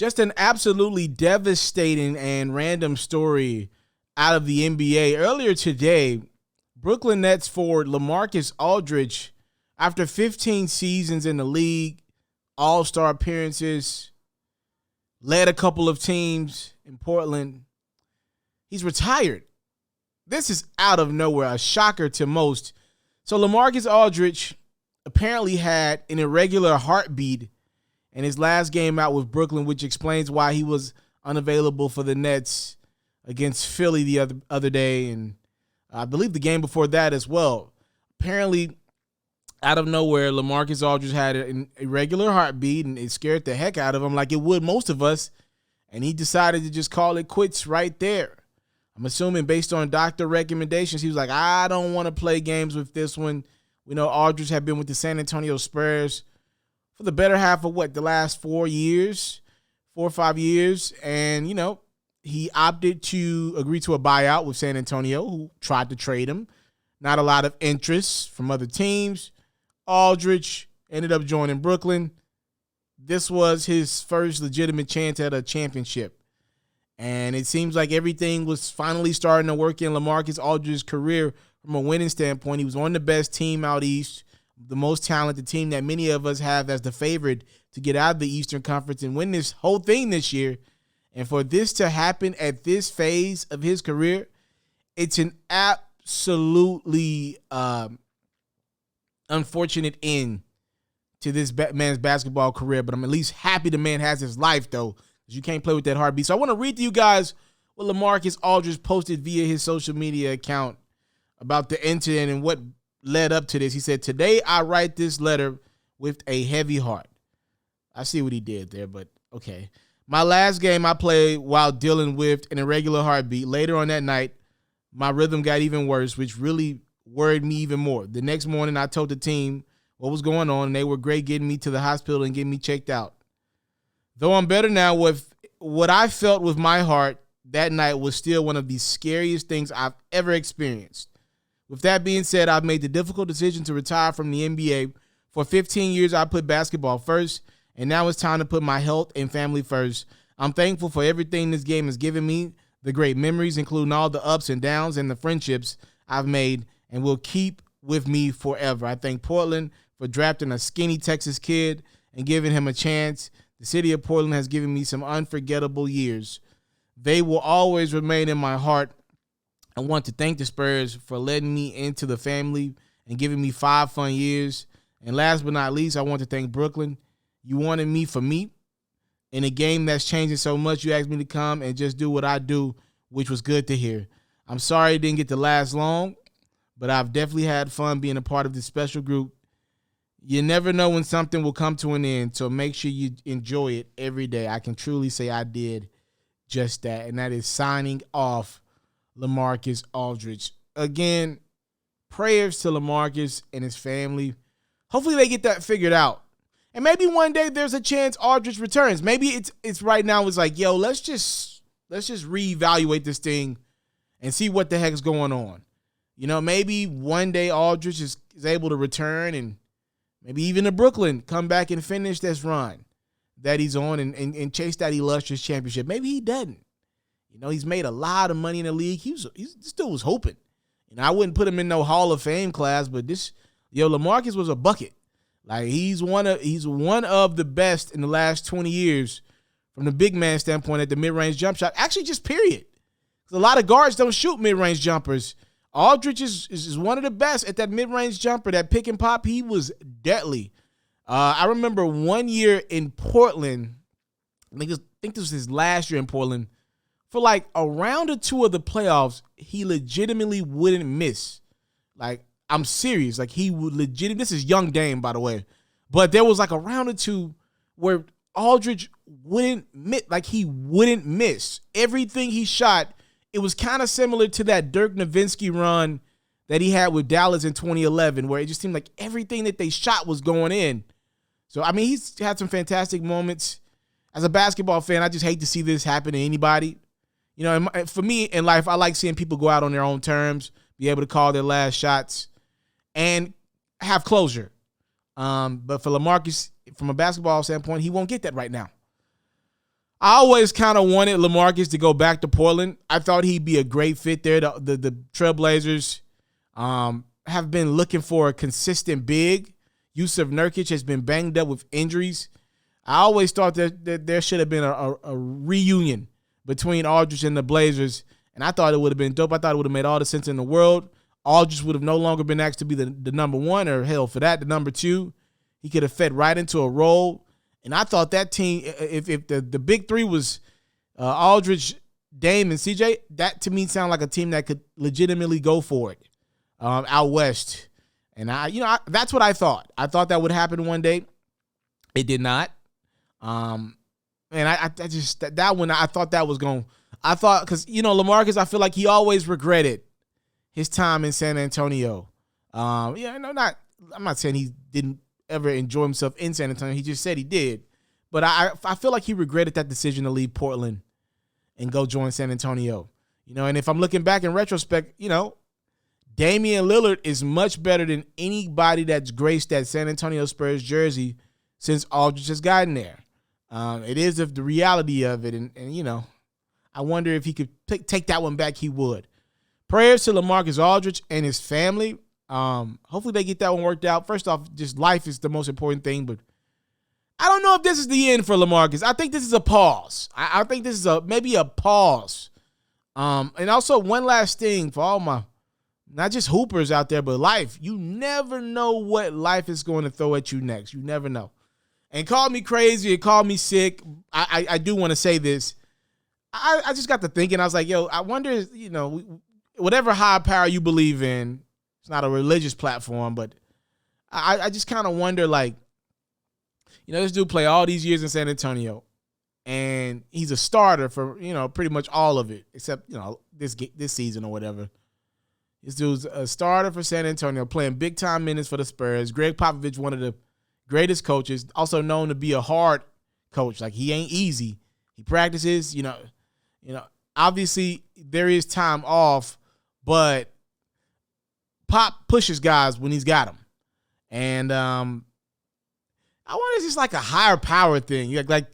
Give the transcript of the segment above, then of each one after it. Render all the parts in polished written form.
Just an absolutely devastating and random story out of the NBA. Earlier today, Brooklyn Nets forward Lamarcus Aldridge, after 15 seasons in the league, all-star appearances, led a couple of teams in Portland, he's retired. This is out of nowhere, a shocker to most. So Lamarcus Aldridge apparently had an irregular heartbeat in his last game out with Brooklyn, which explains why he was unavailable for the Nets against Philly the other day, and I believe the game before that as well. Apparently, out of nowhere, Lamarcus Aldridge had an irregular heartbeat, and it scared the heck out of him like it would most of us, and he decided to just call it quits right there. I'm assuming based on doctor recommendations, he was like, I don't want to play games with this one. We know Aldridge had been with the San Antonio Spurs for the better half of the last 4 or 5 years. And, he opted to agree to a buyout with San Antonio, who tried to trade him. Not a lot of interest from other teams. Aldridge ended up joining Brooklyn. This was his first legitimate chance at a championship. And it seems like everything was finally starting to work in Lamarcus Aldridge's career from a winning standpoint. He was on the best team out east, the most talented team that many of us have as the favorite to get out of the Eastern Conference and win this whole thing this year. And for this to happen at this phase of his career, it's an absolutely unfortunate end to this man's basketball career. But I'm at least happy the man has his life, though, because you can't play with that heartbeat. So I want to read to you guys what Lamarcus Aldridge posted via his social media account about the incident and what led up to this. He said, "Today I write this letter with a heavy heart." I see what he did there, but okay. "My last game I played while dealing with an irregular heartbeat. Later on that night, my rhythm got even worse, which really worried me even more. The next morning, I told the team what was going on, and they were great getting me to the hospital and getting me checked out. Though I'm better now, with what I felt with my heart that night was still one of the scariest things I've ever experienced. With that being said, I've made the difficult decision to retire from the NBA. For 15 years, I put basketball first, and now it's time to put my health and family first. I'm thankful for everything this game has given me, the great memories, including all the ups and downs and the friendships I've made and will keep with me forever. I thank Portland for drafting a skinny Texas kid and giving him a chance. The city of Portland has given me some unforgettable years. They will always remain in my heart. I want to thank the Spurs for letting me into the family and giving me 5 fun years. And last but not least, I want to thank Brooklyn. You wanted me for me. In a game that's changing so much, you asked me to come and just do what I do, which was good to hear. I'm sorry it didn't get to last long, but I've definitely had fun being a part of this special group. You never know when something will come to an end, so make sure you enjoy it every day." I can truly say I did just that, and that is signing off Lamarcus Aldridge. Again, prayers to Lamarcus and his family. Hopefully they get that figured out. And maybe one day there's a chance Aldridge returns. Maybe it's right now it's like, yo, let's just reevaluate this thing and see what the heck's going on. Maybe one day Aldridge is able to return, and maybe even to Brooklyn come back and finish this run that he's on and chase that illustrious championship. Maybe he doesn't. He's made a lot of money in the league. This dude was hoping. I wouldn't put him in no Hall of Fame class, but Lamarcus was a bucket. Like he's one of the best in the last 20 years from the big man standpoint at the mid-range jump shot. Actually, just period. A lot of guards don't shoot mid-range jumpers. Aldridge is one of the best at that mid-range jumper, that pick and pop. He was deadly. I remember one year in Portland, I think this was his last year in Portland, for like a round or two of the playoffs, he legitimately wouldn't miss. Like, I'm serious. Like, he would legitimately, this is young Dame, by the way, but there was like a round or two where Aldridge wouldn't miss. Like, he wouldn't miss. Everything he shot, it was kind of similar to that Dirk Nowitzki run that he had with Dallas in 2011, where it just seemed like everything that they shot was going in. So, I mean, he's had some fantastic moments. As a basketball fan, I just hate to see this happen to anybody. For me in life, I like seeing people go out on their own terms, be able to call their last shots, and have closure. But for Lamarcus, from a basketball standpoint, he won't get that right now. I always kind of wanted Lamarcus to go back to Portland. I thought he'd be a great fit there. The Trailblazers have been looking for a consistent big. Yusuf Nurkic has been banged up with injuries. I always thought that there should have been a reunion between Aldridge and the Blazers, and I thought it would have been dope. I thought it would have made all the sense in the world. Aldridge would have no longer been asked to be the number one, or hell, for that, the number two. He could have fed right into a role. And I thought that team, if the big three was Aldridge, Dame, and CJ, that to me sounded like a team that could legitimately go for it out west. And that's what I thought. I thought that would happen one day. It did not. And I just that one, I thought that was going. I thought, because Lamarcus, I feel like he always regretted his time in San Antonio. I'm not saying he didn't ever enjoy himself in San Antonio. He just said he did. But I feel like he regretted that decision to leave Portland and go join San Antonio. And if I'm looking back in retrospect, Damian Lillard is much better than anybody that's graced that San Antonio Spurs jersey since Aldridge has gotten there. It is the reality of it. And I wonder if he could take that one back, he would. Prayers to Lamarcus Aldridge and his family. Hopefully they get that one worked out. First off, just life is the most important thing, but I don't know if this is the end for Lamarcus. I think this is a pause. I think this is maybe a pause. And also one last thing for all my, not just hoopers out there, but life. You never know what life is going to throw at you next. You never know. And call me crazy and call me sick. I do want to say this. I just got to thinking. I was like, I wonder, whatever high power you believe in, it's not a religious platform, but I just kind of wonder, this dude played all these years in San Antonio, and he's a starter for, pretty much all of it, except, this season or whatever. This dude's a starter for San Antonio, playing big-time minutes for the Spurs. Greg Popovich, one of the greatest coaches, also known to be a hard coach. He ain't easy. He practices, obviously there is time off, but Pop pushes guys when he's got them. And I wonder if it's just like a higher power thing. Like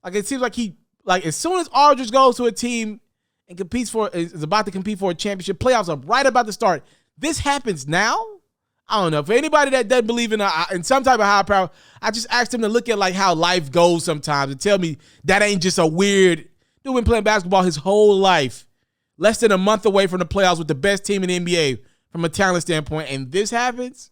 it seems like as soon as Aldridge goes to a team and is about to compete for a championship, playoffs are right about to start. This happens now? I don't know. For anybody that doesn't believe in some type of higher power, I just asked them to look at how life goes sometimes and tell me that ain't just a weird dude been playing basketball his whole life, less than a month away from the playoffs with the best team in the NBA from a talent standpoint, and this happens?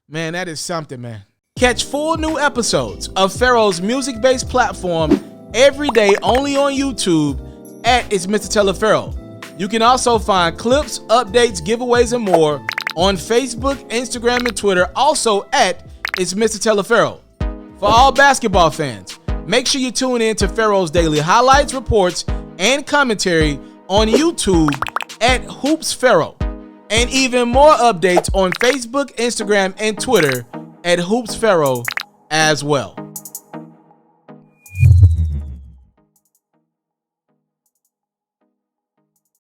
Man, that is something, man. Catch full new episodes of FERRO's music-based platform every day only on YouTube at It's Mr.Taliaferro. You can also find clips, updates, giveaways, and more on Facebook, Instagram, and Twitter, also at It's Mr.Taliaferro. For all basketball fans, make sure you tune in to FERRO's daily highlights, reports, and commentary on YouTube at HoopsFERRO. And even more updates on Facebook, Instagram, and Twitter at HoopsFERRO as well.